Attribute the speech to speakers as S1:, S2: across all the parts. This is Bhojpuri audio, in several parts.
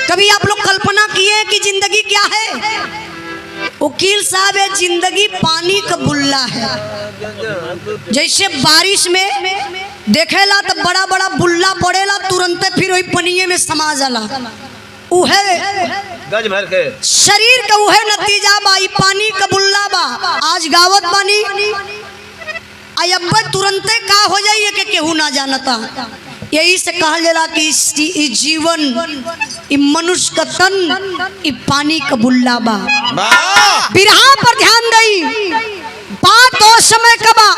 S1: कभी आप लोग कल्पना किए कि जिंदगी क्या है? वकील साहब है, जिंदगी पानी का बुल्ला है। जैसे बारिश में देखेला तो बड़ा बड़ा बुल्ला पड़ेला, तुरंत फिर वही पनिये में समा जाला। उहे
S2: गज भर के
S1: शरीर का उहे नतीजा बा, पानी का बुल्ला बा। आज गावत पानी अब्बे तुरंते का हो जाइए के केहू ना जानता। यही से कहल जाला कि जीवन मनुष्य का तन पानी का बुल्ला बा। बिरहा पर ध्यान दई, बात तो समय का बा।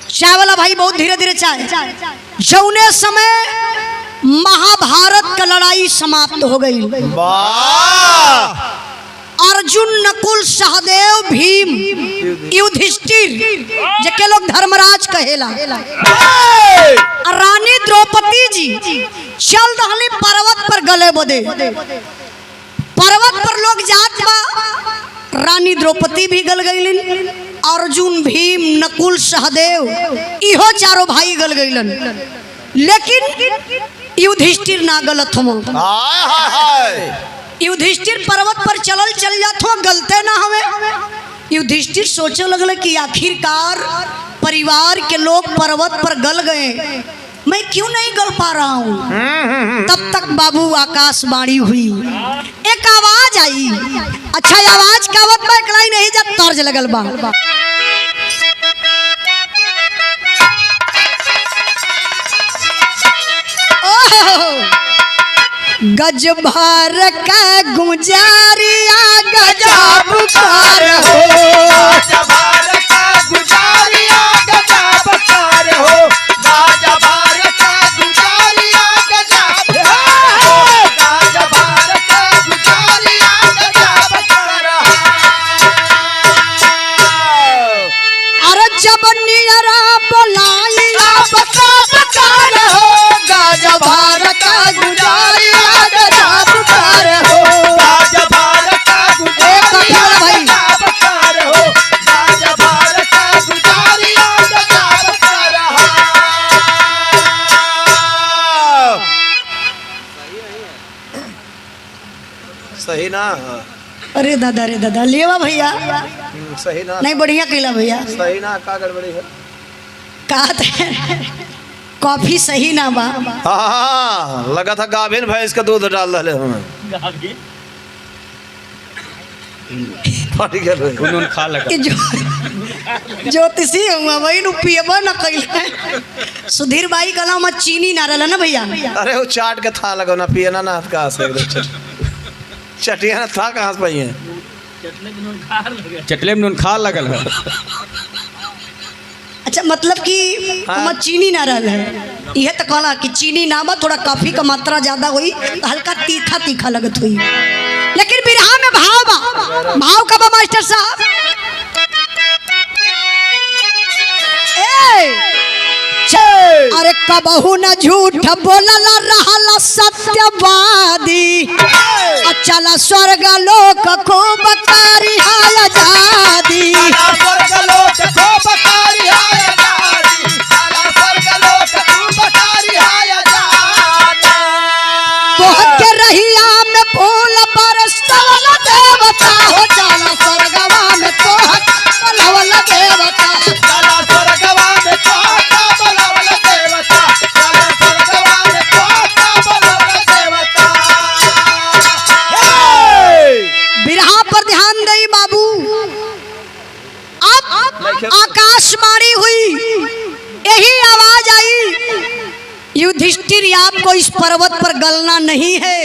S1: चाय वाला भाई बहुत धीरे धीरे चाय। जौने समय महाभारत का लड़ाई समाप्त हो गई। अर्जुन, नकुल, सहदेव, भीम, युधिष्ठिर जके लोग धर्मराज कहेला, रानी द्रौपदी जी चल रहली पर्वत पर गले बदे। पर्वत पर लोग जात बा, रानी द्रौपदी भी गल गईलिन, अर्जुन, भीम, नकुल, सहदेव इहो चारों भाई गल गईलन। लेकिन युधिष्ठिर ना गलत हम। युधिष्ठिर पर्वत पर चल जात हो, गलते ना हमें। युधिष्ठिर सोचे लगल कि आखिरकार परिवार के लोग पर्वत पर गल गए, मैं क्यों नहीं गल पा रहा हूँ। तब तक बाबू आकाशवाणी हुई, एक आवाज आई। अच्छा आवाज कावत में कलाई नहीं जा, तर्ज लगल बा। गज भर का गुजारिया गजब कर हो,
S2: गज भर का गुजारिया गजब कर हो, गज भर का गुजारिया गजब कर हो, गज भर का गुजारिया गजब कर हो।
S1: अरे जब नियरा बोलाइया
S2: गजब कर हो, गज भर का गुजारिया गजब कर हो, गज भर का गुजारिया गजब कर हो, गज भर का गुजारिया गजब कर हो। सही ना?
S1: अरे दादा लेवा भैया,
S2: सही ना?
S1: नहीं बढ़िया कैला भैया।
S2: सही ना? का गड़बड़ी है?
S1: कॉफी सही ना बा।
S2: हाँ, लगा था गाभिन भैंस का दूध डाल रहे हमें। खा लगा
S1: ज्योतिषी हुआ वही नु पियबा न कैला। सुधीर भाई कला में चीनी ना रहला ना भैया।
S2: अरे वो चाट के था लगा ना, पियना ना कहाँ से चटिया ना था कहाँ से पाई है?
S3: चटले में नून खा लगल है।
S1: अच्छा मतलब कि हाँ। चीनी ना रहल है, यह तो कहला कि चीनी ना बा, थोड़ा कॉफी का मात्रा ज्यादा हुई, हल्का तीखा तीखा लगत हुई। लेकिन बिरहा में भाव बा। भाव का बा मास्टर साहब? अरे कबहू न झूठ बोलला रहला सत्यवादी, चला स्वर्ग लोक को बकारी हाय आजादी।
S2: स्वर्ग लोक को बकारी हाय आजादी, स्वर्ग लोक को बकारी हाय आजादी।
S1: बहुत के रहिया में फूल बरसवल देवता हो, चला स्वर्गवा में तोहक बलवल देवता,
S2: चला स्वर्गवा में तोहक बलवल देवता, चला स्वर्गवा में तोहक बलवल देवता।
S1: बिरहा पर ध्यान दई बाबू। अब आकाशवाणी हुई, यही आवाज आई, युधिष्ठिर आपको इस पर्वत पर गलना नहीं है,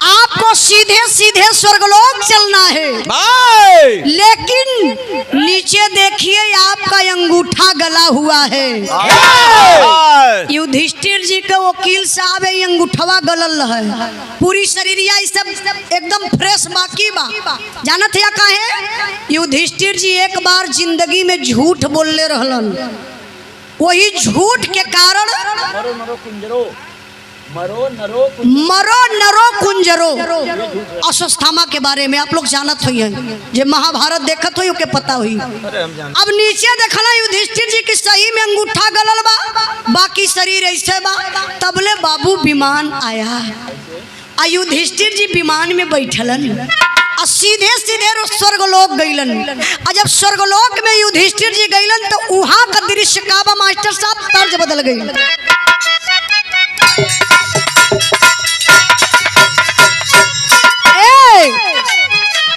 S1: आपको सीधे सीधे स्वर्गलोक चलना है। लेकिन नीचे देखिए आपका अंगूठा गला हुआ है। युधिष्ठिर जी के वकील साहब अंगूठवा गलल है, पूरी शरीरिया सब एकदम फ्रेश बाकी बा। जानत है काहे? युधिष्ठिर जी एक बार जिंदगी में झूठ बोलले रहलन, वही झूठ के कारण मरो नरो कुंजरो अश्वत्थामा के बारे में आप लोग जानत हुई हैं, जो महाभारत देखत हुई ओके पता हुई। अब नीचे देखला युधिष्ठिर जी की सही में अंगूठा गलल बा, बाकी शरीर ऐसे बा। तबले बाबू विमान आया, आ युधिष्ठिर जी विमान में बैठलन आ सीधे सीधे स्वर्गलोक गईलन। आ जब स्वर्गलोक में युधिष्ठिर जी गईलन तो वहां का दृश्य का बा मास्टर साहब, तर्ज बदल गई।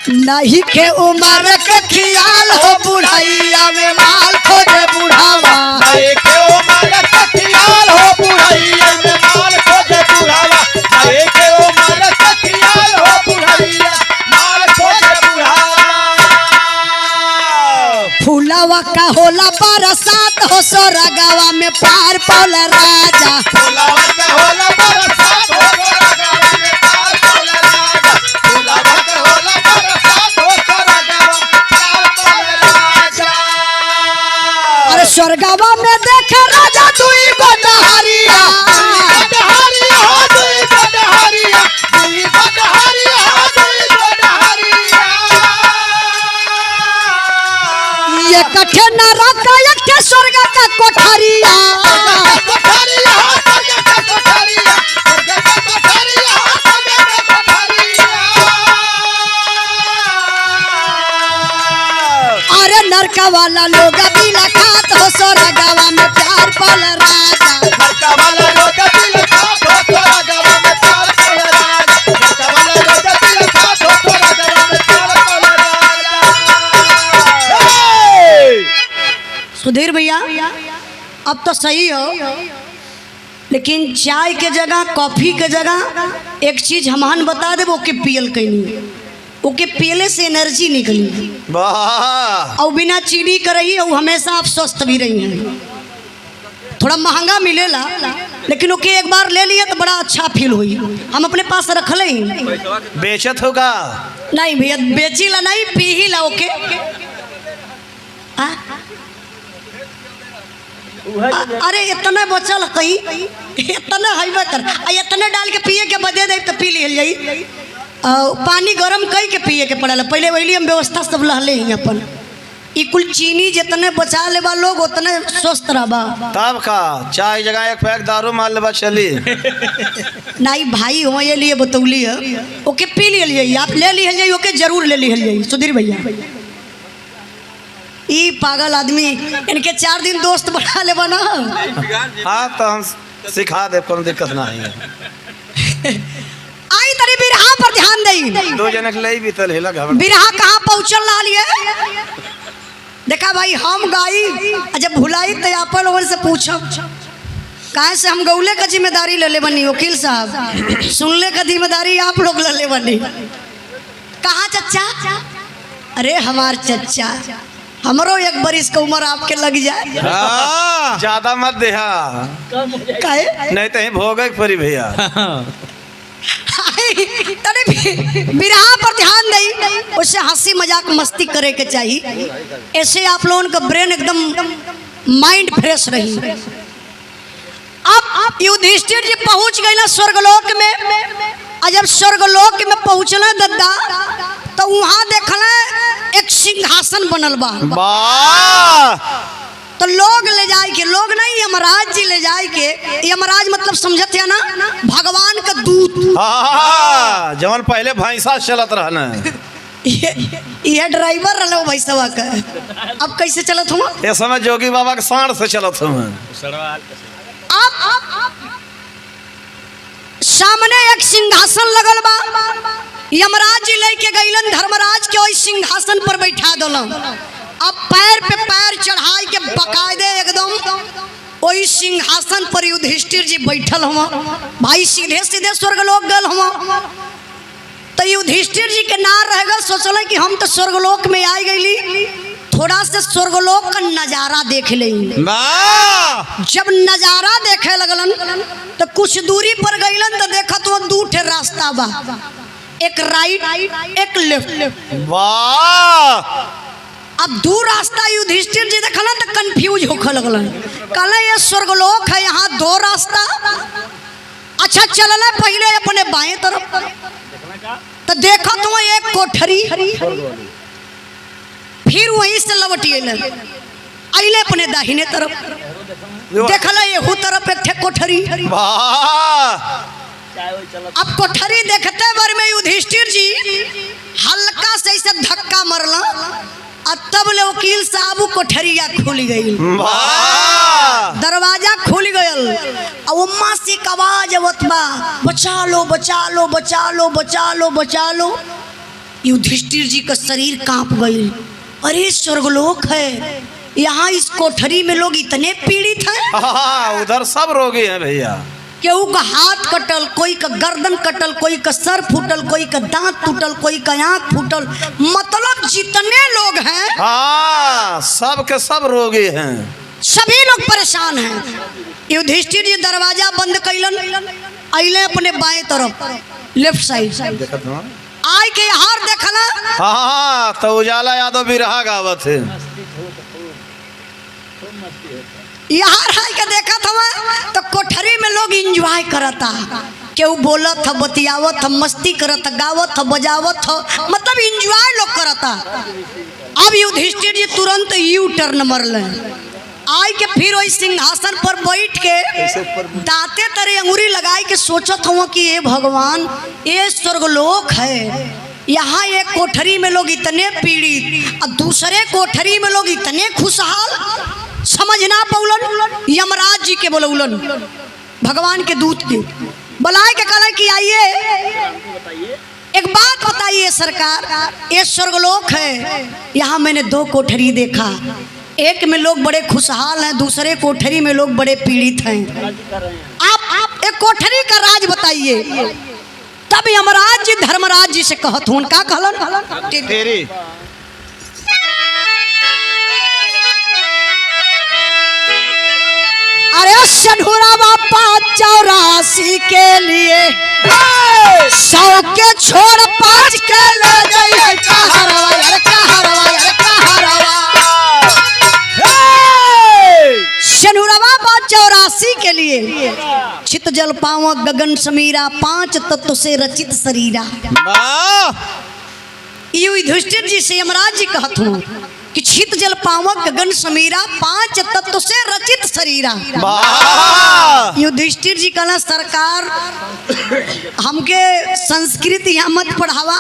S1: नहीं के उम्र के ख्याल हो बुढ़ैया में माल खोजे बुढ़ावा,
S2: नहीं के उम्र के ख्याल हो बुढ़ैया में माल खोजे बुढ़ावा, नहीं के उम्र के ख्याल हो बुढ़ैया माल खोजे बुढ़ावा।
S1: फूलावा का होला बरसात हो सोरगावा में पार पौल राजा,
S2: फूलावा का होला बरसात हो सोरगावा में पार पौल राजा, फूलावा का होला बरसात हो सोरगावा में पार पौल राजा।
S1: अरे स्वर्गवा में देखे राजा दुई गो डहरिया,
S2: डहरिया हो दुई गो डहरिया, दुई गो डहरिया हो दुई गो डहरिया।
S1: ये कठे नरक एक ठे स्वर्ग का कोठरिया,
S2: कोठरिया हो स्वर्ग का कोठरिया, स्वर्ग का कोठरिया हो स्वर्ग का कोठरिया।
S1: अरे नरका वाला लोग बिला खात हो सोरगावा में प्यार पौल राजा,
S2: नरका वाला लोग दिल खात हो सोरगावा में प्यार पौल राजा, नरका वाला लोग दिल खात हो सोरगावा में प्यार पौल राजा।
S1: सुधीर भैया अब तो सही हो, लेकिन चाय के जगह कॉफी के जगह एक चीज हमहन बता दे, ओके पियल कहीं, ओके पियले से एनर्जी निकली
S2: वाह
S1: और बिना चीनी कर रही और हमेशा आप स्वस्थ भी रही हैं। थोड़ा महंगा मिलेला लेकिन ओके एक बार ले लिया तो बड़ा अच्छा फील हुई। हम अपने पास रख ले
S2: बेचत होगा
S1: नहीं भैया, बेची ला नहीं पी ही ला ओके। अरे इतना बचल कहीं इतना हईबे कर, इतना डाल के पिए के बदे दे तो पी लियल जाई। पानी गरम कई के पिए के पड़ेला, पहले वही हम व्यवस्था सब लहले ही अपन। ई कुल चीनी जितने बचा लेबा लोग उतने स्वस्थ रहबा।
S2: तब का चाय जगह एक पैक दारू मार लेबा चली।
S1: नहीं भाई हो ये लिए बतौली है ओके पी लियल जाई, आप ले लियल जाई ओके जरूर ले लियल जाई। सुधीर भैया ई पागल आदमी इनके 4 दिन दोस्त बना लेबा ना।
S2: हाँ तो हम सिखा दे, कोनो दिक्कत नहीं है।
S1: आई तरी बिरहा पर ध्यान दई।
S2: 2 जने के ले बीतल हेला घबरा।
S1: बिरहा कहाँ पहुँचल ला लिए देखा भाई, हम गाई जब भुलाई तो अपन लोगों से पूछब काहे से हम गौले का जिम्मेदारी ले ले बनी। वकील साहब सुनले का जिम्मेदारी आप लोग ले ले बनी। कहाँ चच्चा? अरे हमार चच्चा, हमरो 1 बरिस का उम्र आपके लग जाए।
S2: ज्यादा मत देहा
S1: काहे
S2: नहीं तो भोगे परी भैया।
S1: तने बिरहा पर ध्यान दई, उससे हंसी मजाक मस्ती करे के चाहिए, ऐसे आप लोगों का ब्रेन एकदम माइंड फ्रेश रही। अब युधिष्ठिर जी पहुंच गए ना स्वर्गलोक में। और जब स्वर्गलोक में पहुंचना दद्दा तो वहां देखला एक सिंहासन बनल बा। तो लोग ले जाए के, लोग नहीं यमराज जी ले जाए के, यमराज मतलब समझत है ना भगवान का दूत।
S2: जवन पहले भैंसा चलत रहना
S1: ये ड्राइवर रहो भैंसवा का, अब कैसे चलत हुआ?
S2: ये समय जोगी बाबा के सांड से चलत हूँ।
S1: अब सामने एक सिंहासन लगल बा, यमराज जी लेके गईलन धर्मराज के वही सिंहासन पर बैठा दलन। अब पैर पे पैर चढ़ाई के बकायदे एकदम वही सिंहासन पर युधिष्ठिर जी बैठल हुआ। भाई सीधे सीधे स्वर्गलोक गल हुआ। तो युधिष्ठिर जी के नार रह गल, सोचल कि हम तो स्वर्गलोक में आ गईली, थोड़ा से स्वर्गलोक का नजारा देख ले। जब नजारा देखे लगलन तो कुछ दूरी पर गईलन तो देखा तो 2 ठे रास्ता बा, एक राइट एक लेफ्ट।
S2: वाह!
S1: अब 2 रास्ता युधिष्ठिर जी देखलन तो कंफ्यूज होखे लगलन, कहले ये स्वर्गलोक है, यहाँ 2 रास्ता। अच्छा चलना पहले अपने बाएं तरफ तो देखा तो एक कोठरी, फिर वहीं से लौटी अइले अपने दाहिने तरफ देखला एहू तरफ एक ठे कोठरी। अब कोठरी देखते बार में युधिष्ठिर जी हल्का से ऐसे धक्का मरला और तब ले वकील साहब कोठरिया खुल गई, दरवाजा खुल गयल और उम्मा से आवाज आवत बा, बचा लो बचा लो बचा लो बचा लो बचा लो। युधिष्ठिर जी का शरीर कांप गई। अरे स्वर्गलोक है, यहाँ इस कोठरी में लोग इतने पीड़ित हैं।
S2: उधर सब रोगी हैं भैया।
S1: केहू का हाथ कटल, कोई का गर्दन कटल, कोई का सर फूटल, कोई का दांत टूटल, कोई का आंख फूटल, मतलब जितने लोग हैं
S2: हाँ सब के सब रोगी हैं,
S1: सभी लोग परेशान हैं। युधिष्ठिर जी दरवाजा बंद कैलन, अइले अपने बाएं तरफ लेफ्ट साइड आय के हार देखला।
S2: हाँ तो उजाला यादव भी रहा गावत है,
S1: यहाँ रह के देखा था तो कोठरी में लोग एंजॉय करता, केहू बोलत था, बतियावत था, मस्ती करत था, गावत था, बजावत था, मतलब एंजॉय लोग करता। अब युधिष्ठिर जी तुरंत यू टर्न मरले, आय के फिर वही सिंहासन पर बैठ के दांते तरे अंगुरी लगाई के सोचत हुआ कि ये भगवान ये स्वर्गलोक है, यहाँ एक कोठरी में लोग इतने पीड़ित और दूसरे कोठरी में लोग इतने खुशहाल। समझ ना पौलन, यमराज जी के बोलौलन, भगवान के दूत के बुलाए के कहला कि आइए एक बात बताइए सरकार, ये स्वर्गलोक है, यहाँ मैंने दो कोठरी देखा, एक में लोग बड़े खुशहाल हैं, दूसरे कोठरी में लोग बड़े पीड़ित हैं, आप एक कोठरी का राज बताइए। तब यमराज जी धर्मराज जी से कहत हूँ, का कहलन तेरी अरे सधुरा बापा 84 के लिए 100 के छोड़ 5 के ले जाइए, कहरवा यार कहरवा यार कहरवा। सधुरा बापा 84 के लिए चित जल पावक गगन समीरा, 5 तत्व से रचित शरीरा। युधिष्ठिर जी से यमराज जी कहत हूँ कि छित जल पावक गगन समीरा, 5 तत्व से रचित शरीरा। युधिष्ठिर जी कहला सरकार हमके संस्कृत यहाँ मत पढ़ावा,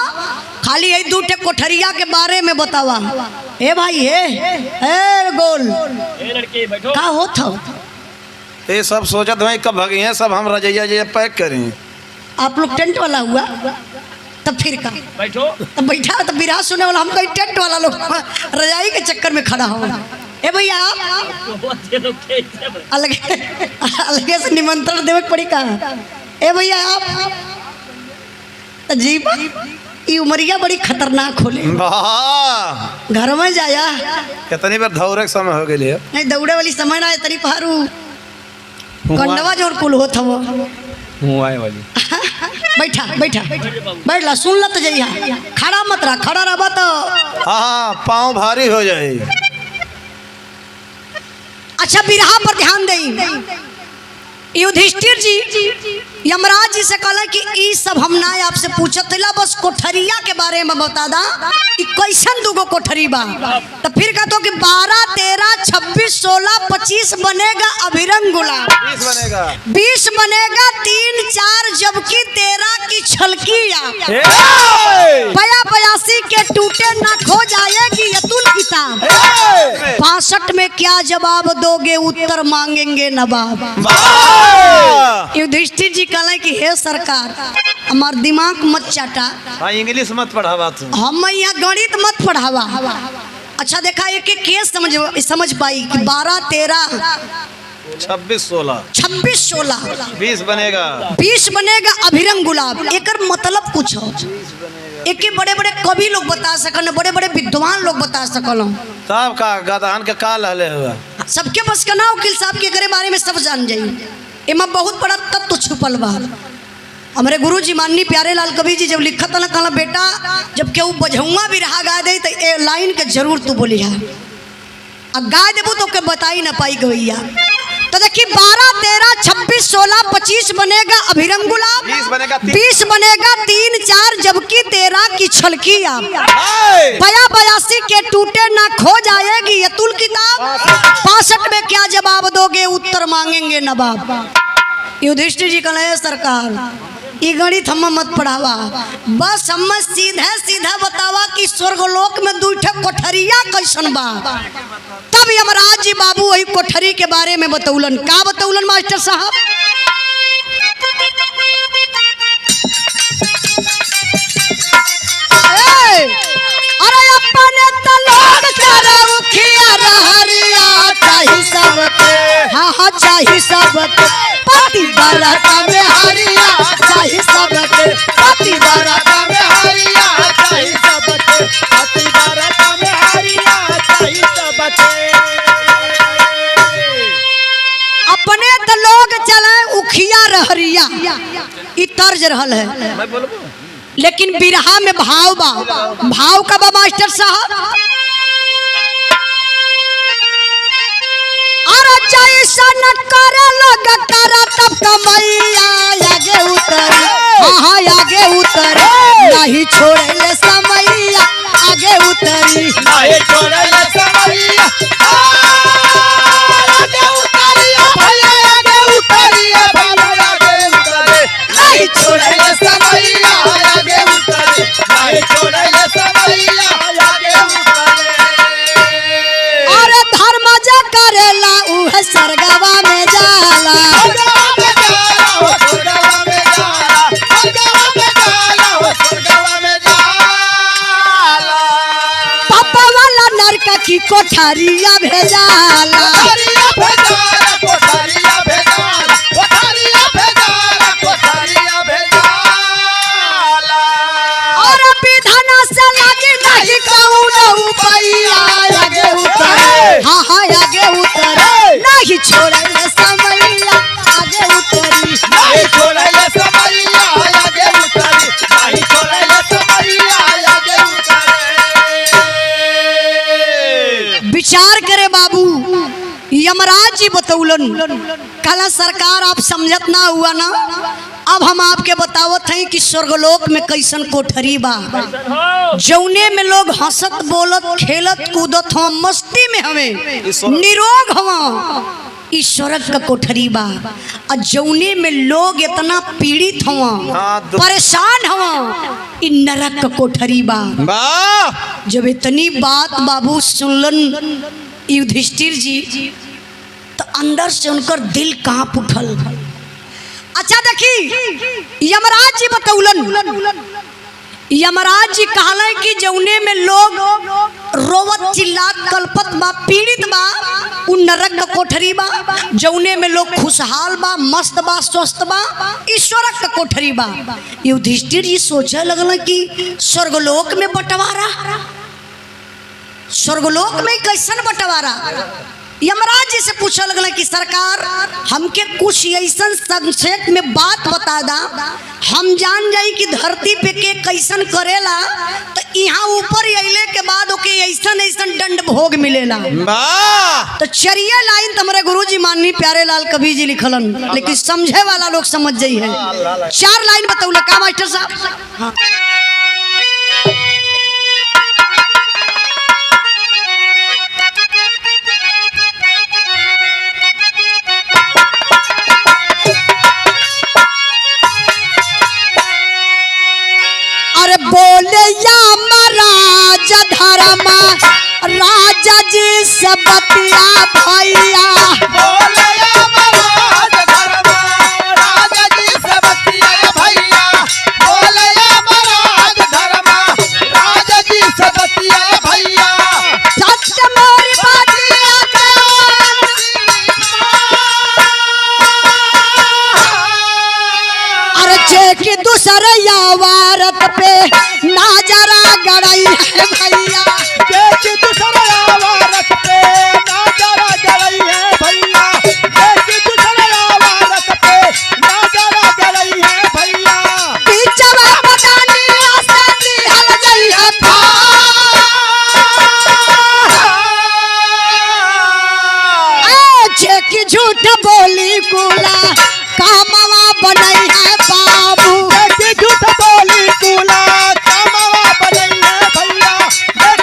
S1: खाली यही 2 कोठरिया के बारे में बतावा। हे भाई हे गोल का होत हो?
S2: ये सब सोचत भाई कब भगे हैं सब, हम रजैया पैक करें।
S1: आप लोग टेंट वाला हुआ तब फिर का बैठो, तब बैठा तब बिरहा सुने वाला, हम कहीं टेंट वाला लोग रजाई के चक्कर में खड़ा हो। ए भैया अलगे से निमंत्रण देवे पड़ी का। ए भैया आप जी ये उमरिया बड़ी खतरनाक होले, घर में जाया
S2: कितनी बार दौड़े के समय हो गए,
S1: नहीं दौड़े वाली समय ना तरी पहाड़ू कंडवा जो कुल होत हो
S2: वाली।
S1: बैठा बैठा बैठ ला, सुन ला तो जइया, खड़ा मत रहा, खड़ा रहा तो
S2: हाँ पाँव भारी हो जाए।
S1: अच्छा बिरहा पर ध्यान दें। युधिष्ठिर जी यमराज जी से कहला कि ई सब हम ना आपसे पूछत ला, बस कोठरिया के बारे में बता दा कि कैसन 2 कोठरी बा। तो फिर कहते हो कि 12, 13, 26, 16, 25 बनेगा अभिरंग गुलाब, 20 बनेगा 3, 4 जबकि 13 की छलकिया, 82 के टूटे ना खो जाएगी यतुल किताब, 65 में क्या जवाब दोगे उत्तर मांगेंगे नवाब। युधिष्ठिर जी कहला कि हे सरकार हमार दिमाग मत चाटा,
S2: हाँ इंग्लिश मत पढ़ावा तू,
S1: हम यहाँ गणित मत पढ़ावा। अच्छा देखा एक एक केस समझ पाई कि 12, 13,
S2: 26, 16,
S1: 26, 16,
S2: 20 बनेगा,
S1: 20 बनेगा अभिरंग गुलाब। एकर मतलब कुछ हो, एक बड़े बड़े कवि लोग बता सकल, बड़े बड़े विद्वान लोग बता सकल,
S2: तब का गदहन के का लहले हुआ,
S1: सबके बस का ना वकील साहब के बारे में सब जान जाइए। एमा बहुत बड़ा तत्व छुपल बा। हमारे गुरु जी माननी प्यारे लाल कवि जी जब लिखत ना कहला बेटा जब केहू बझौआ भी रहा गा दे तो ए लाइन के जरूर तू बोली है, अब गा देबू तो के बताई ना पाई गवैया। तो देखिए 12, 13, 26, 16, 25 बनेगा अभिरंग गुलाब, 20 बनेगा 3, 4 जबकि 13 की छलकिया, 82 के टूटे ना खो जाएगी यतुल किताब, 65 में क्या जवाब दोगे उत्तर मांगेंगे नवाब। युधिष्ठिर जी कहले सरकार ये गणित हम मत पढ़ावा, बस हम सीधा सीधा बतावा कि स्वर्गलोक में दूठे कोठरिया कैसन बा। तब यमराज जी बाबू वही कोठरी के बारे में बतौलन। का बतौलन मास्टर साहब? अरे अपने तलोक करे उखिया रहरिया चाही सबके, हाँ हाँ चाही सबके पति बरता में हरिया चाही सबके, पति बरता में हरिया चाही सबके, पति बरता में हरिया चाही सबके। अपने तलोक चले उखिया रहरिया, ई तर्ज रहल है। मैं बोलबो लेकिन बिरहा में भाव बा। भाव का बा मास्टर साहब? अरे जैसा न करे लोग करा तब कमैया आगे उतरे, हाँ आगे उतरे नहीं छोड़े ले समैया आगे उतरी,
S2: नहीं छोड़े ले समैया आगे उतरी भैया आगे उतरी भैया आगे उतरे, नहीं छोड़े ले समैया आगे उतरे, नहीं छोड़े ले समैया आगे उतरे।
S1: अरे धर्म जा करेला उह सरगवा में जाला,
S2: सरगवा में जाला हो सरगवा में जाला, सरगवा में जाला हो सरगवा में जाला।
S1: पापा वाला नरक की कोठरिया भेजाला,
S2: कोठरिया भेजाला, कोठरिया भेजाला, कोठरिया भेजाला, कोठरिया भेजाला।
S1: और विधाना से लगी नहीं कहूँ पैया आगे उतरे, हाँ हाँ आगे उतरे नहीं छोड़े ले समैया आगे उतरी,
S2: नहीं छोड़े ले समैया आगे उतरी, नहीं छोड़े ले समैया आगे उतरी।
S1: विचार करे बाबू। यमराज जी बतौलन, कला सरकार आप समझत ना हुआ ना, अब हम आपके बतावत हैं कि स्वर्गलोक में कैसन कोठरी बा, जौने में लोग हंसत बोलत खेलत कूदत हो मस्ती में हमें निरोग हवा, इस स्वर्ग का कोठरी बा। और जौने में लोग इतना पीड़ित हवा परेशान हवा, इ नरक का कोठरी बा। जब इतनी बात बाबू सुनलन युधिष्ठिर जी, तो अंदर से उनकर दिल कांप उठल। अच्छा देखी यमराज जी बतौलन, यमराज जी कहले कि जौने में लोग रोवत चिल्लात कल्पत बा पीड़ित बा उ नरक का कोठरी बा, जौने में लोग खुशहाल बा मस्त बा स्वस्थ बा ईश्वर का कोठरी बा। युधिष्ठिर जी सोचे लगल कि स्वर्गलोक में बंटवारा, स्वर्गलोक में कैसन बंटवारा। यमराज जी से पूछा लगल कि सरकार हमके कुछ ऐसा संक्षेप में बात बता दा, हम जान जाई कि धरती पे के कैसन करेला, तो यहाँ ऊपर अइले के बाद ओके ऐसा ऐसा दंड भोग मिलेला। तो चरिये लाइन तुम्हारे गुरुजी माननी प्यारे लाल कबीर जी लिखलन, लेकिन समझे वाला लोग समझ जाई है। 4 लाइन बतौला का मास्टर साहब? हाँ। बोले यमराज धर्मा राजा जी से बतिया भैया,
S2: बोले यमराज धर्मा राजा जी से बतिया भैया, बोले यमराज धर्मा राजा जी से बतिया भैया।
S1: सच मोरी बातिया अरे कि दूसरे यावारत पे नाजरा गड़ाई है भैया,
S2: कि दूसरे यावारत पे नाजरा गड़ाई है भैया, कि दूसरे यावारत पे नाजरा गड़ाई है भैया।
S1: पीछवा बतानी आसानी हल गई है कि झूठ बोली कुला कामवा बनई है बाबू,
S2: कि झूठ बोली कुला कामवा बनई है भैया,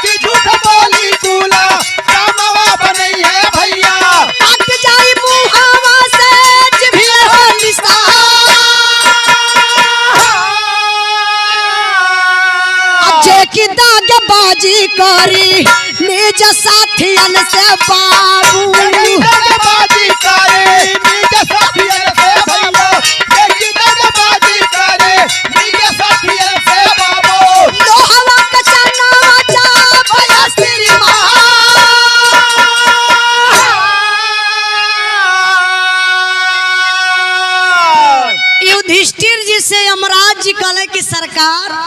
S2: कि झूठ बोली कुला
S1: की दागबाजी करी निज साथियन से बाबू।
S2: दागबाजी करे निज साथियन से भैया, देखी दागबाजी करे निज साथियन से बाबू।
S1: लोहवा का चना चाप श्रीमान। युधिष्ठिर जी से यमराज जी कहले कि सरकार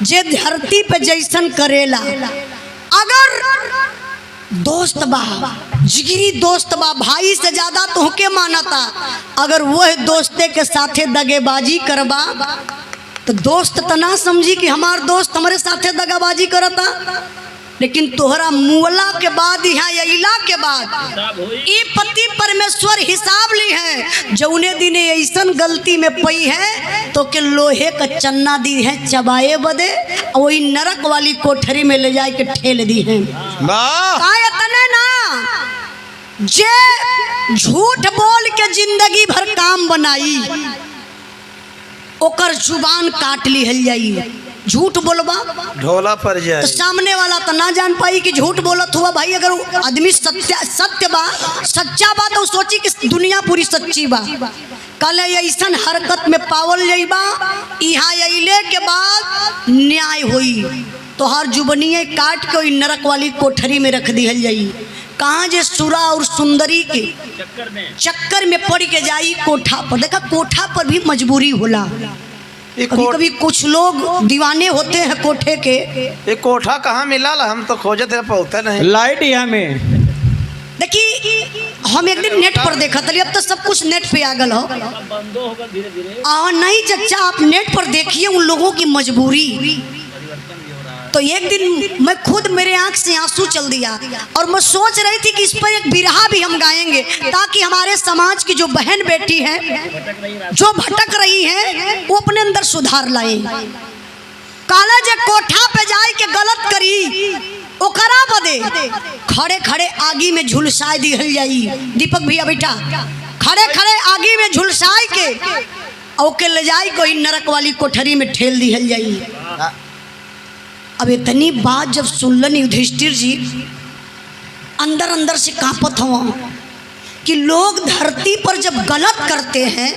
S1: जे धरती पे जैसन करेला, अगर दोस्त बा, जिगरी दोस्त बा, भाई से ज्यादा तोहके मानता, अगर वह दोस्ते के साथे दगेबाजी करबा तो दोस्त तो ना समझी कि हमार दोस्त हमारे साथे दगाबाजी करता, लेकिन तोहरा मुअला के बाद, यहाँ अइला के बाद ई पति परमेश्वर हिसाब ली है। जौने दिने ऐसन गलती में पई है तो के लोहे का चन्ना दी है चबाए बदे, और वही नरक वाली कोठरी में ले जाए के ठेल दी है। तने ना जे झूठ बोल के जिंदगी भर काम बनाई, ओकर जुबान काट ली हल जाई। झूठ बोलबा
S2: ढोला पर जाए
S1: तो सामने वाला तो ना जान पाई कि झूठ बोलत हुआ। भाई अगर आदमी सत्य बा, सच्चा बा, तो सोची कि दुनिया पूरी सच्ची बा। कल ऐसन हरकत में पावल जाइबा, यहाँ अइले के बाद न्याय होई, तो हर जुबनिये काट के ओई नरक वाली कोठरी में रख दिहल जाई। कहाँ जे सुरा और सुंदरी के चक्कर में पड़ के जाई कोठा पर। देखा कोठा पर भी मजबूरी होला, कभी कभी कुछ लोग दीवाने होते हैं कोठे के।
S2: ये कोठा कहाँ मिला ला? हम तो खोजते हैं, पहुँचते नहीं।
S3: लाइट यहाँ में
S1: देखिए, हम एक दिन नेट पर देखा था, अब तो सब कुछ नेट पे आ गल हो। नहीं चचा, आप नेट पर देखिए उन लोगों की मजबूरी। तो एक दिन मैं खुद, मेरे आंख से आंसू चल दिया, और मैं सोच रही थी कि इस पर एक बिरहा भी हम गाएंगे, ताकि हमारे समाज की जो बहन बेटी है, जो भटक रही है, वो अपने अंदर सुधार लाए। काला जे कोठा पे जाए के गलत करी, ओकरा बदे खड़े खड़े आगी में झुलसाए दिहल जाई। दीपक भैया बेटा, खड़े खड़े आगी में झुलसाए के ओके ले जाई कोई नरक वाली कोठरी में ठेल दिहल जाई। अब इतनी बात जब सुनलन युधिष्ठिर जी अंदर अंदर से कांपत हुआ कि लोग धरती पर जब गलत करते हैं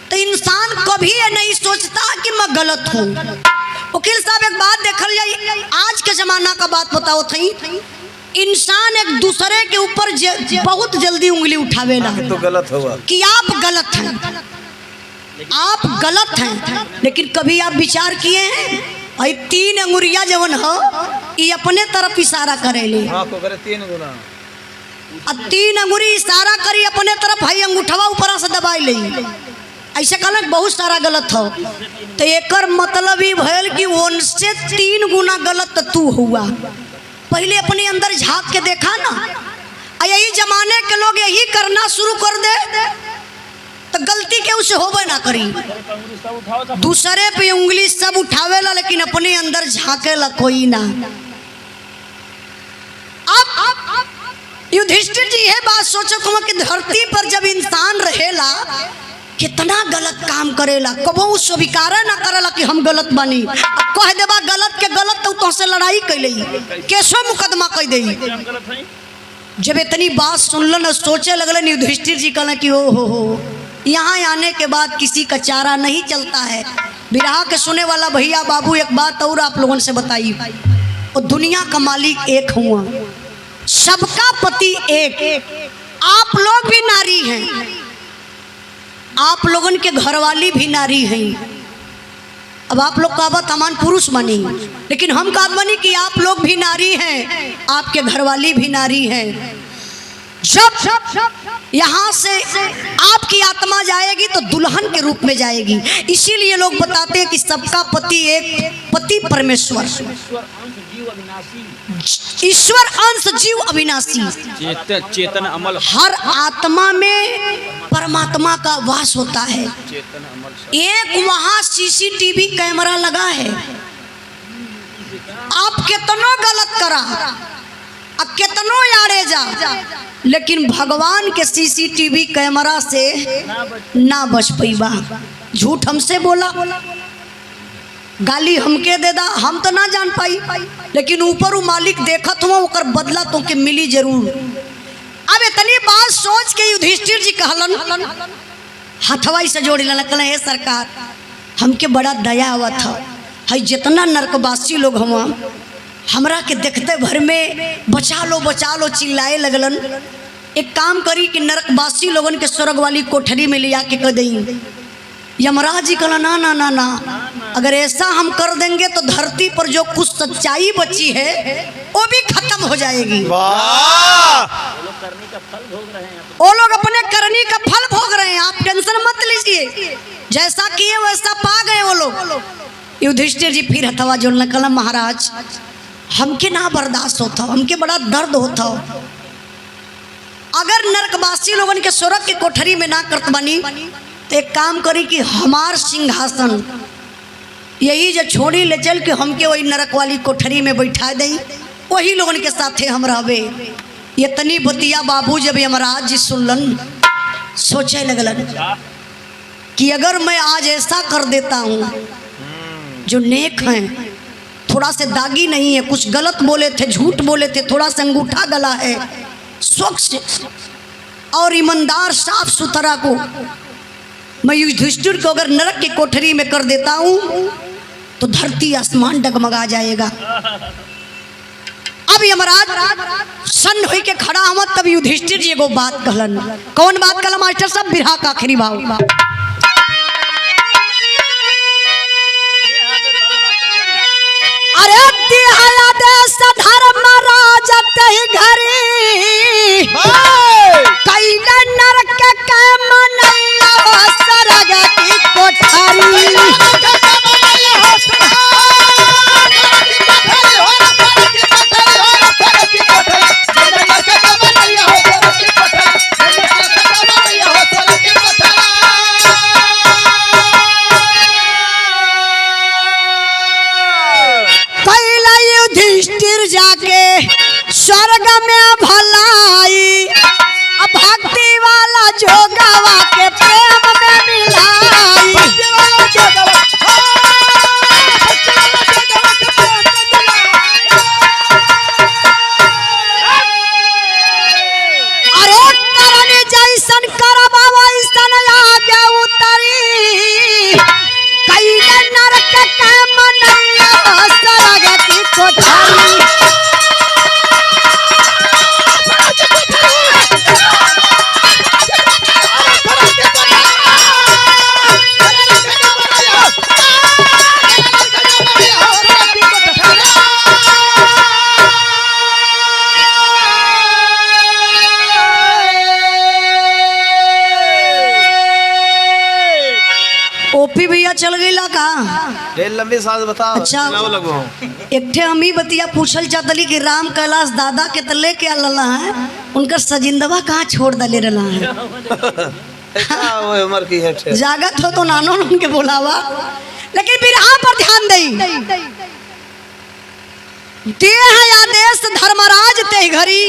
S1: तो इंसान कभी ये नहीं सोचता कि मैं गलत हूँ। वकील साहब, एक बात देखल जाए, आज के जमाना का बात बताओ थी, इंसान एक दूसरे के ऊपर बहुत जल्दी उंगली उठावेला
S2: तो गलत हुआ
S1: कि आप गलत हैं, आप गलत हैं। लेकिन कभी आप विचार किए हैं, और 3 अंगुरिया जवन हो, ये अपने तरफ इशारा करेले।
S2: हाँ, को करे 3 गुना।
S1: 3 अंगुरी इशारा करी अपने तरफ, है अंगूठवा ऊपर से दबाई ले, ऐसे कहल बहुत सारा गलत हो। तो एकर मतलब ही भयल कि उनसे 3 गुना गलत तू हुआ। पहले अपने अंदर झांक के देखा ना। यही जमाने के लोग यही करना शुरू कर दे तो गलती के उसे होबे ना करी। दूसरे पे उंगली सब उठावेला, लेकिन अपने अंदर झांकेला कोई ना। अब युधिष्ठिर जी ये बात सोचो तुम कि धरती पर जब इंसान रहेला, कितना गलत काम करेला, कबो स्वीकार ना करेला कि हम गलत बनी। अब कह देबा गलत के गलत, तो तुमसे लड़ाई कैले, केसो मुकदमा कह दे। जब इतनी बात सुनलन, सोचे लगलन, युधिष्ठिर जी कहला कि ओ हो, यहाँ आने के बाद किसी का चारा नहीं चलता है। बिरहा के सुने वाला भैया बाबू, एक बात और आप लोगों से बताइए, और दुनिया का मालिक एक हुआ, सबका पति एक। आप लोग भी नारी हैं, आप लोगन के घरवाली भी नारी हैं। अब आप लोग का बात हमान पुरुष बनी, लेकिन हम का बनी कि आप लोग भी नारी हैं, आपके घरवाली भी नारी हैं। जब यहाँ से आपकी आत्मा जाएगी तो दुल्हन के रूप में जाएगी। इसीलिए लोग बताते हैं कि सबका पति एक, पति परमेश्वर, ईश्वर अंश जीव अविनाशी,
S3: चेतन अमल।
S1: हर आत्मा में परमात्मा का वास होता है। एक वहाँ सीसीटीवी कैमरा लगा है, आप कितनो गलत करा, अब कितनो यारे जा, लेकिन भगवान के सीसीटीवी कैमरा से ना बच पैबा। झूठ हमसे बोला, गाली हमके दे दा, हम तो ना जान पाई, लेकिन ऊपर वो मालिक देखत हुआ, ओकर बदला तो के मिली जरूर। अब इतनी बात सोच के युधिष्ठिर जी कहलन, हथवाई से जोड़ी लन, कहलन हे सरकार हमके बड़ा दया हुआ था, है जितना नरकवासी लोग हुआ हमरा के देखते भर में बचा लो चिल्लाए लगलन। एक काम करी कि नरकवासी लोगन के स्वर्ग वाली कोठरी में ले आके कह दें। यमराज जी कहला ना ना ना ना, अगर ऐसा हम कर देंगे तो धरती पर जो कुछ सच्चाई बची है वो भी खत्म हो जाएगी। वो लोग अपने करनी का फल भोग रहे हैं, आप टेंशन मत लीजिए, जैसा किए वैसा पा गए वो लोग। युधिष्ठिर जी फिर हथवा जोड़ने कहला महाराज हमके ना बर्दाश्त होता, हमके बड़ा दर्द होता, अगर नरकवासी लोगन के स्वर्ग के कोठरी में ना करत बनी तो एक काम करी कि हमार सिंहासन यही जो छोड़ी ले चल के हमके वही नरक वाली कोठरी में बैठा दई, वही लोगन के साथे हम रहबे। ये तनी बतिया बाबू जब यमराज जी सुनलन सोचे लगलन कि अगर मैं आज ऐसा कर देता हूँ, जो नेक हैं, थोड़ा से दागी नहीं है, कुछ गलत बोले थे, झूठ बोले थे, थोड़ा सा अंगूठा गला है, स्वच्छ और ईमानदार साफ सुथरा को मैं युधिष्ठिर को अगर नरक की कोठरी में कर देता हूं तो धरती आसमान डगमगा जाएगा। अब यमराज सन्न होई के खड़ा हुआ, तब युधिष्ठिर जी एगो बात कहलन। कौन बात कहला मास्टर साहब? बिरहा का आखिरी भाव। अरे दिहाया देश धर्मराज तहि घरी कैले नरक के मनैया सरग की कोठरी। कैले युधिष्ठिर जाके स्वर्ग में भलाई, भक्ति वाला जोगवा के प्रेम में मिलाई। अरे करनी जैसन करबा वैसन आगे उतरी, कैले नरक के मनैया सरग की कोठरी। ओपी भैया चल गई का?
S2: ढेर लंबी सांस बताओ।
S1: अच्छा
S2: लगो
S1: एक ठे हम ही बतिया पूछल चाहतली कि राम कैलाश दादा के तले क्या लला है, उनका सजिंदवा कहाँ छोड़ दले रहा है?
S2: वो उम्र की है ठे।
S1: जागत हो तो नानो उनके बोलावा, लेकिन बिरहा पर ध्यान दई। देह आदेश धर्मराज ते घरी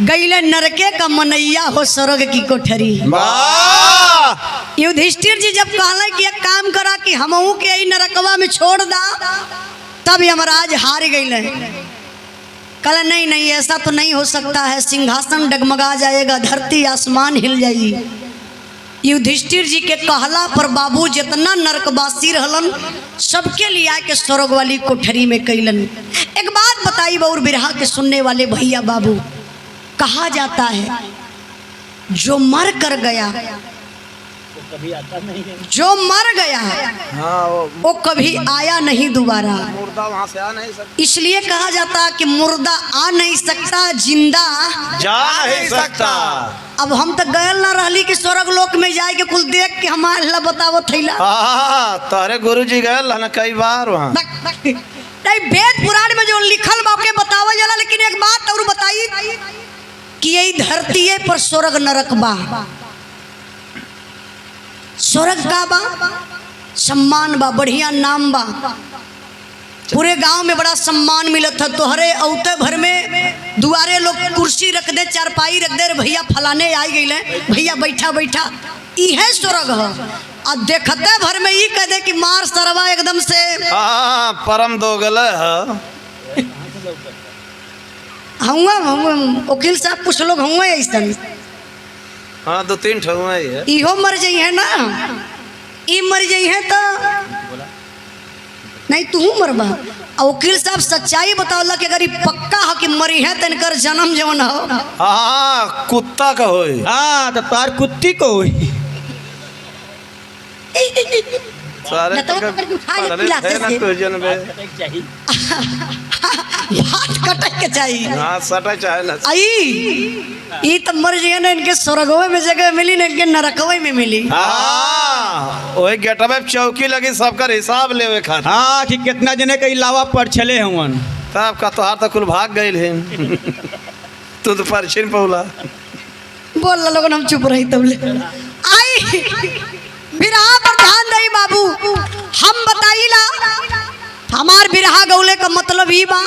S1: गईले नरके का मनैया हो स्वर्ग की कोठरी। युधिष्ठिर जी जब कहले कि एक काम करा कि हमहू के ई नरकवा में छोड़ दा, तब यमराज हार गईले। कहला नहीं नहीं ऐसा तो नहीं हो सकता है, सिंहासन डगमगा जाएगा, धरती आसमान हिल जाएगी। युधिष्ठिर जी के कहला पर बाबू जितना नरकवासी रहलन सबके लिए आके स्वर्ग वाली कोठरी में कैलन। एक बात बताई बउर बिरहा के सुनने वाले भैया बाबू, कहा जाता है जो मर कर गया, जो मर गया
S2: हाँ,
S1: वो कभी आया नहीं दोबारा।
S2: मुर्दा वहाँ से आ नहीं सकता,
S1: इसलिए कहा जाता है कि मुर्दा आ नहीं सकता, जिंदा
S2: जा नहीं सकता।
S1: अब हम तो गयल ना रहली कि स्वर्ग लोक में जाए के कुल देख के हमारा बतावो थैला।
S2: तारे गुरुजी गए ना कई बार वहाँ।
S1: नहीं वेद पुराण में जो लिखल बा के बतावल जाला, लेकिन एक बात और बताई कि यही धरती पर स्वर्ग नरक बा। स्वर्ग का बा सम्मान बा, बढ़िया नाम बा, पूरे गांव में बड़ा सम्मान मिलत था। तोहरे औते भर में दुआरे लोग कुर्सी रख दे, चारपाई रख दे, भैया फलाने आई गई, भैया बैठा बैठा, इहे स्वर्ग है। और देखते भर में ही कह दे कि मार सरवा एकदम से
S2: हाँ परम दो गले है।
S1: हम वकील साहब कुछ लोग हुए ऐसा
S2: हाँ 2-3 ठो ही है।
S1: इहो मर जाइ है ना, ई मर जाइ है तो नहीं तू मरबा। और वकील साहब सच्चाई बतावला कि अगर ई पक्का हो कि मरी है तो इनकर जन्म जवन हो
S2: हाँ कुत्ता का होई।
S3: हाँ तो तार कुत्ती को हुई।
S2: सारे
S1: नतवा
S2: का
S1: पकड़ के उठा ले
S2: पढ़ले
S1: पिला
S2: थे ना
S1: से।
S2: तुझन बे।
S1: बात कटे के चाहिए।
S2: हाँ सटा चाहे ना।
S1: आई ई तो मर जाइए ना, इनके स्वर्गवे में जगह मिली ना इनके नरकवे में मिली।
S2: हाँ वही गेटवे पे चौकी लगी सबका हिसाब लेवे खातिर।
S3: हाँ कि कितना जने के अलावा पर चले हवन।
S2: तब का तोहार तो कुल भाग गइल है। तू तो परछिन पौला।
S1: बोल लोगन हम चुप रही तब ले। आई बिरहा पर ध्यान दई बाबू, हम बताइला हमार बिरहा गौले का मतलब ही बा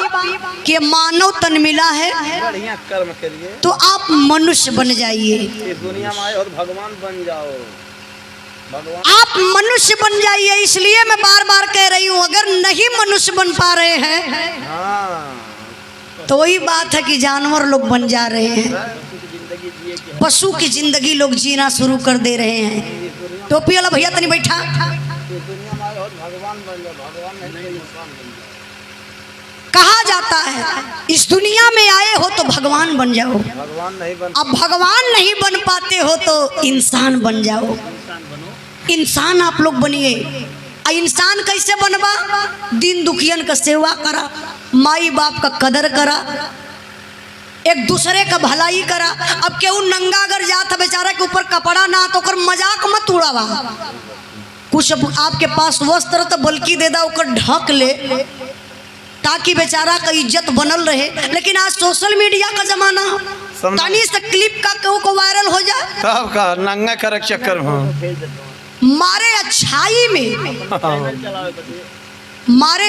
S1: कि मानव तन मिला है
S2: बढ़िया कर्म करिए
S1: तो आप मनुष्य बन जाइए।
S2: इस दुनिया में आए हो तो भगवान बन जाओ। भगवान
S1: आप मनुष्य बन जाइए। इसलिए मैं बार बार कह रही हूँ अगर नहीं मनुष्य बन पा रहे हैं
S2: हाँ
S1: तो वही बात है कि जानवर लोग बन जा रहे हैं, पशु की जिंदगी लोग जीना शुरू कर दे रहे हैं। टोपी वाला भैया तनी बैठा।
S2: इस दुनिया में आए हो तो भगवान बन जाओ। भगवान नहीं तो इंसान बन जाओ।
S1: कहा जाता है इस दुनिया में आए हो तो भगवान बन जाओ,
S2: भगवान नहीं बन।
S1: अब भगवान नहीं बन पाते हो तो इंसान बन जाओ। इंसान आप लोग बनिए। इंसान कैसे बनबा? दिन दुखियन का सेवा करा, माई बाप का कदर करा, एक दूसरे का भलाई करा। अब केहू नंगा अगर जाता बेचारा के ऊपर कपड़ा ना तो ओकर मजाक मत उड़ावा। कुछ आपके पास वस्त्र तो बल्कि दे दा, ओकर ढक ले ताकि बेचारा का इज्जत बनल रहे। लेकिन आज सोशल मीडिया का जमाना, तनी से क्लिप का केहू को वायरल हो जाए
S2: तब का नंगा करे के चक्कर में
S1: मारे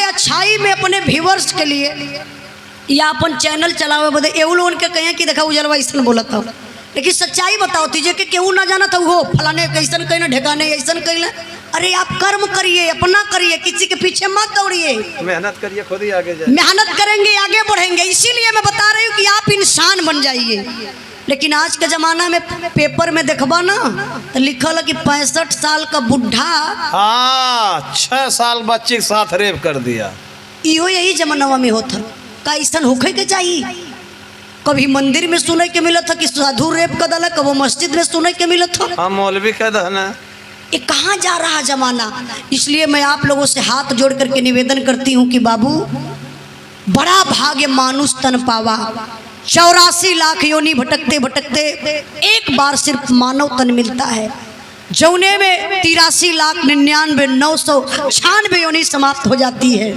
S1: अच्छाई में अपने व्यूअर्स के लिए या अपन चैनल चलावे बदे एवं लोगन के कहें कि देखा उजलवा ऐसा बोलता हो। लेकिन सच्चाई बताओ तुझे कि केहू ना जाना था वो फलाने कैसन कहना ढेकाने ऐसा कहना। अरे आप कर्म करिए, अपना करिए, किसी के पीछे मत दौड़िए।
S2: मेहनत करिए, खुद ही आगे जाए।
S1: मेहनत करेंगे आगे बढ़ेंगे। इसीलिए मैं बता रही हूँ कि आप इंसान बन जाइए। लेकिन आज के जमाना में पेपर में देखबा ना तो लिखल है कि 65 साल का बुढ़ा
S2: हाँ 6 साल बच्चे के साथ रेप कर दिया।
S1: इहो यही जमाना में होता का ऐसा होखे के चाहिए। कभी मंदिर में सुने के मिला था कि साधु रेप कर दिला, कभी मस्जिद में सुने के मिला था।
S2: हाँ मौलवी कह दहना।
S1: ये कहाँ जा रहा जमाना। इसलिए मैं आप लोगों से हाथ जोड़ करके निवेदन करती हूँ कि बाबू बड़ा भाग्य मानुष तन पावा। 84 लाख योनि भटकते भटकते एक बार सिर्फ मानव तन मिलता है। जौने में 83 लाख 99,996 योनि समाप्त हो जाती है।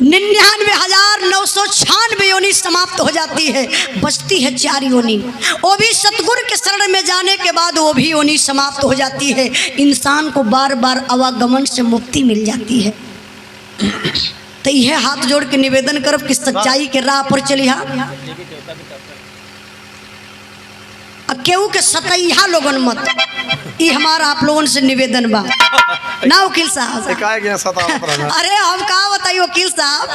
S1: 99,996 योनि समाप्त हो जाती है। बचती है 4 योनि, वो भी सतगुरु के शरण में जाने के बाद वो भी योनि समाप्त हो जाती है। इंसान को बार बार आवागमन से मुक्ति मिल जाती है। तो यह हाथ जोड़ के निवेदन करब कि सच्चाई के राह पर चलिहा। केहू के सतैहा लोगन मत, ये हमारा आप लोगन से निवेदन बा ना वकील साहब। अरे हम का बताइए वकील साहब,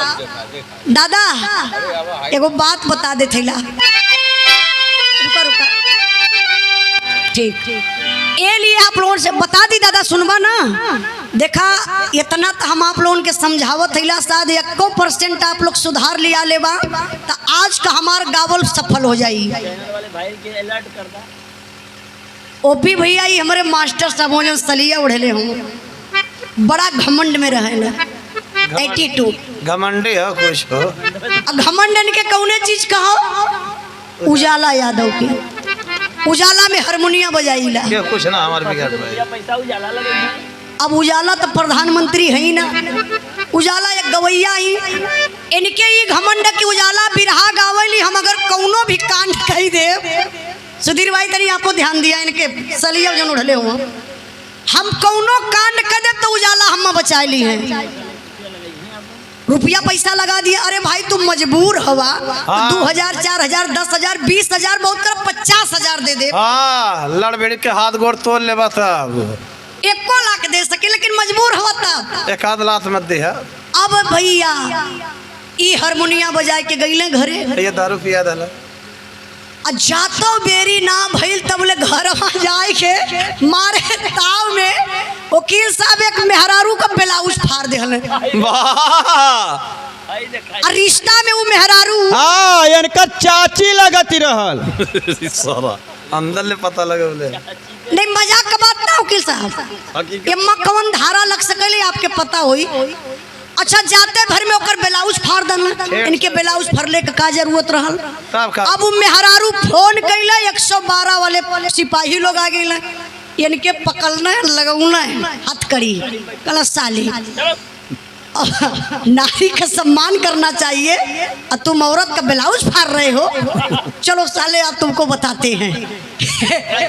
S1: दादा एगो बात बता दे थैला। रुका रुका ठीक ये लिए आप लोगों से बता दी दादा, सुनबा ना। देखा इतना तो हम आप लोगों के समझावत थैला, शायद 1% आप लोग सुधार लिया लेबा तो आज का हमार गावल सफल हो जाई। ओपी भैया ही हमारे मास्टर साहब जो सलिया उड़ेले हूँ, बड़ा घमंड में रहे 82
S2: घमंडी हो कुछ हो।
S1: घमंडन के कौने चीज कहो? उजाला यादव के उजाला में हारमोनिया बजाइला।
S2: कुछ ना हमारे बिगड़
S1: अब उजाला तो प्रधानमंत्री है ही ना, उजाला एक गवैया ही। इनके ही घमंड की उजाला बिरहा गावली। हम अगर कौनो भी कांड कही दे, सुधीर भाई तरी आपको ध्यान दिया इनके सलिया जन उड़ले हुआ, हम कौनो कांड कर दे तो उजाला हम बचा ली है। रुपया पैसा लगा दिया। अरे भाई तुम मजबूर हवा,
S2: हाँ।
S1: 2000 4000 10,000 20,000 बहुत कर 50,000 दे दे।
S2: हाँ लड़बेड़ के हाथ गोड़ तोड़ ले तब
S1: 1 लाख दे सके, लेकिन मजबूर हवा तब।
S2: एक आध लाख मत दे।
S1: अब भैया ई हारमोनिया बजाए के गईले घरे,
S2: ये दारू पिया दला
S1: जातो बेरी ना भइल तब ले घर जाए के मारे ताव में वकील साहब एक मेहरारू का ब्लाउज फाड़ दे हले। रिश्ता में वो मेहरारू
S3: हाँ इनका चाची लगती रहल।
S2: सारा अंदर ले पता लगे बोले
S1: नहीं, मजाक का बात ना वकील साहब, ये कौन धारा लग सकले आपके पता होई। अच्छा जाते भर में ओकर ब्लाउज फाड़ देना, इनके ब्लाउज फाड़ले के का जरूरत रहल। अब वो मेहरारू फोन कैला 112 वाले सिपाही लोग आ गए, इनके पकड़ना है लगौना है हथकड़ी। कल साली नारी का सम्मान करना चाहिए और तुम औरत का ब्लाउज फाड़ रहे हो। चलो साले आप तुमको बताते हैं।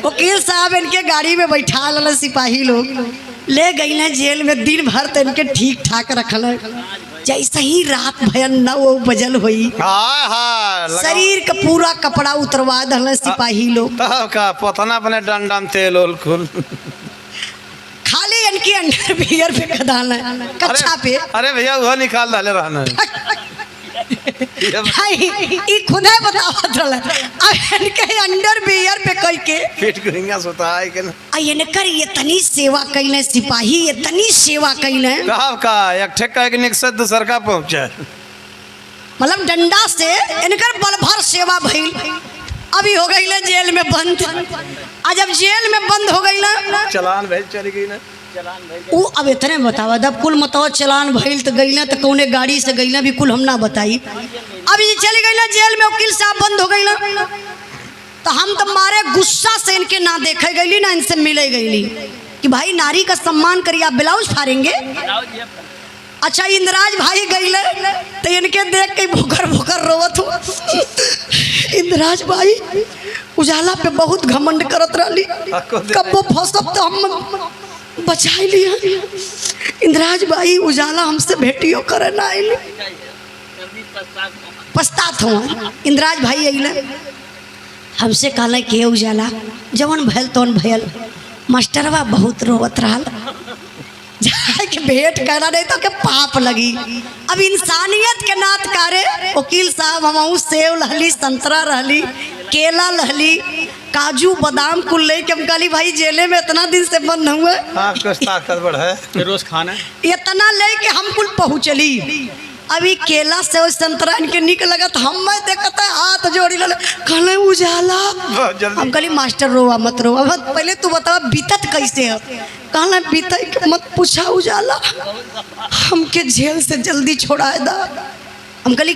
S1: वकील साहब इनके गाड़ी में बैठा ल सिपाही लोग ले गई ना जेल में। दिन भर तो इनके ठीक ठाक रखल, जैसे ही रात भयन 9 बजल हुई शरीर का पूरा कपड़ा उतरवा दल सिपाही लोग।
S2: का पतना अपने डंडा में तेल ओल खुल
S1: खाली इनकी अंडर बियर पे कदाल कच्चा पे।
S2: अरे भैया वो निकाल डाले रहना
S1: ये खुद है बतावत रहल। अब इनके अंडर बियर पे कई के
S2: पीट गुंगा सुता है के
S1: आ इनकर इतनी सेवा कइले सिपाही, इतनी सेवा कइले
S2: का एक ठेका एक निक से दूसर का पहुंचा,
S1: मतलब डंडा से इनकर बल भर सेवा भइल। अभी हो गई जेल में बंद। आज जब जेल में बंद हो गई ना
S2: चलान भेज चली गई ना
S1: वो अब इतने बतावा जब कुल मतवा चलान भइल तो गई ना तो कौने गाड़ी से गई ना भी कुल हम ना बताई। अब ये चली गई ना जेल में, वकील साहब बंद हो गई ना तो हम तो मारे गुस्सा से इनके ना देखे गई ना इनसे मिले गई कि भाई नारी का सम्मान करिए, आप ब्लाउज फाड़ेंगे। अच्छा इंद्राज भाई गई तो इनके देख के भूखर भूखर रोवत हो। इंद्राज भाई उजाला पे बहुत घमंड करत रही, कब वो फंसब तो हम बचा लिया। इंद्राज भाई उजाला हमसे भेटियो करे ना आइल, पछतात हुआ। इंद्राज भाई अइले हमसे कहले के उजाला जवन भयल तवन भयल, मास्टरवा बहुत रोवत रहल, जाए के भेंट करा नहीं तो के पाप लगी। अब इंसानियत के नात कारे वकील साहब हम सेव लहली, संतरा रहली, केला लहली, काजू बादाम कुल ले के हम कहली भाई जेले में इतना दिन से बंद हुए
S3: रोज खाना
S1: इतना ले के हम कुल पहुँचली। अभी केला सेव संतरा इनके निक लगत, हम मैं देखता हाथ जोड़ी लले कहले उजाला। हम कहली मास्टर रोवा मत रोवा, पहले तू बता बीतत कैसे है। कहले बीत मत पूछा उजाला, हमके जेल से जल्दी छोड़ा दा। हम कहली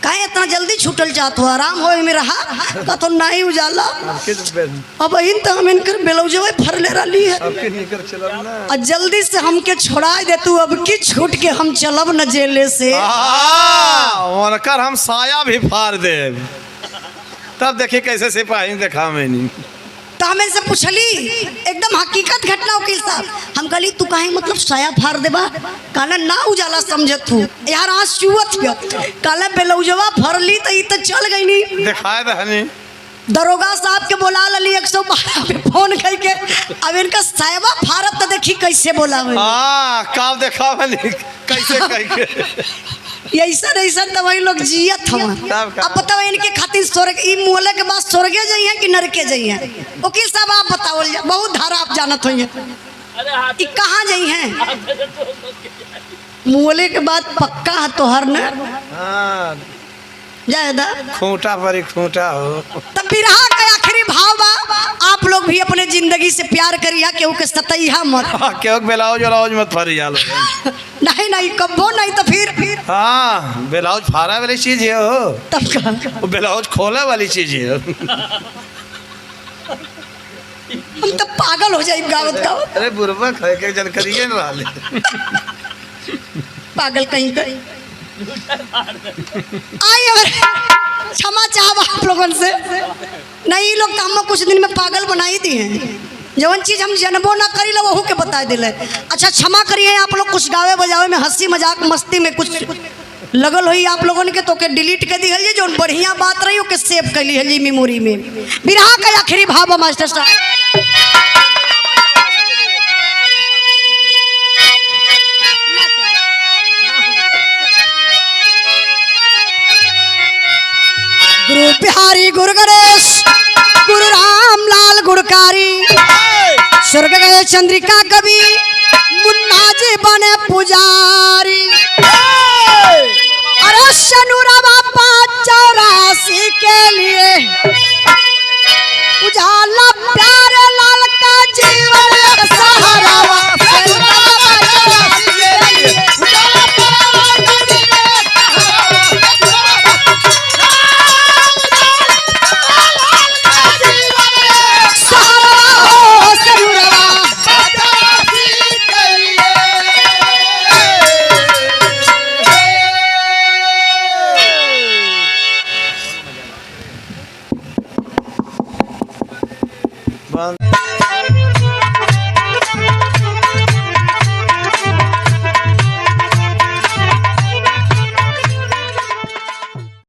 S1: काहे इतना जल्दी छूटल चाहत हो, आराम हो में रहा का तो नहीं उजाला। अब इन तो हम इनकर ब्लाउजवा फरले रही है और जल्दी से हमके छोड़ा दे तू, अब की छूट के हम चलब न जेले से।
S2: उनकर हम साया भी फाड़ दे, तब देखिए कैसे सिपाही देखा मैंने।
S1: तो हम इनसे पूछली एकदम हकीकत घटना वकील साहब। हम कहली तू काहे मतलब साया फाड़ देबा? कहला ना उजाला समझत तू यार आज चुवत गया। कहला ब्लाउजवा फरली तो ई तो चल गई नी
S2: दिखाए दहनी।
S1: दरोगा साहब के बोला लली 112 पे फोन करके, अब इनका सायबा फारत तो देखी कैसे बोलावे।
S2: हां काव देखावे नी कैसे कह
S1: ऐसा तो वही लोग जियत हवा। अब बताओ इनके खातिर स्वर्ग ई मोले के बाद स्वर्गे जाइए कि नरके जाइए? वकील साहब आप बताओ, बहुत धारा आप जानत होइए, ई कहाँ जाइए? मोले के बाद पक्का है तोहर न ज्यादा
S2: खूंटा पर खूंटा हो।
S1: तब बिरहा का आखिरी भाव बा, आप लोग भी अपने जिंदगी से प्यार करिया, केहू के सतैया मत।
S2: केहू ब्लाउज मत फाड़ी जालो।
S1: नहीं कब्बो नहीं तो फिर
S2: हाँ ब्लाउज फाड़ा वाली चीज है हो,
S1: तब का
S2: ब्लाउज खोले वाली चीज है।
S1: हम तो पागल हो जाए गावत गावत।
S2: अरे बुरबा खाए के जानकारी नहीं रहा
S1: पागल कहीं कहीं आई। अगर क्षमा चाहब आप लोगों से, नहीं लोग तो हम कुछ दिन में पागल बनाई दी हैं। जवन चीज हम जनबो ना करी ला वहू के बता दिले। अच्छा क्षमा करिए, आप लोग कुछ गावे बजावे में हंसी मजाक मस्ती में कुछ लगल हुई आप लोगों ने के तो के डिलीट कर दी है, जो बढ़िया बात रही के सेव कर ली है मेमोरी में। बिरहा का आखिरी भाव मास्टर साहब। गुरु बिहारी गुरु गणेश गुरु रामलाल गुणकारी, स्वर्ग गए चंद्रिका कवि, मुन्ना जी बने पुजारी।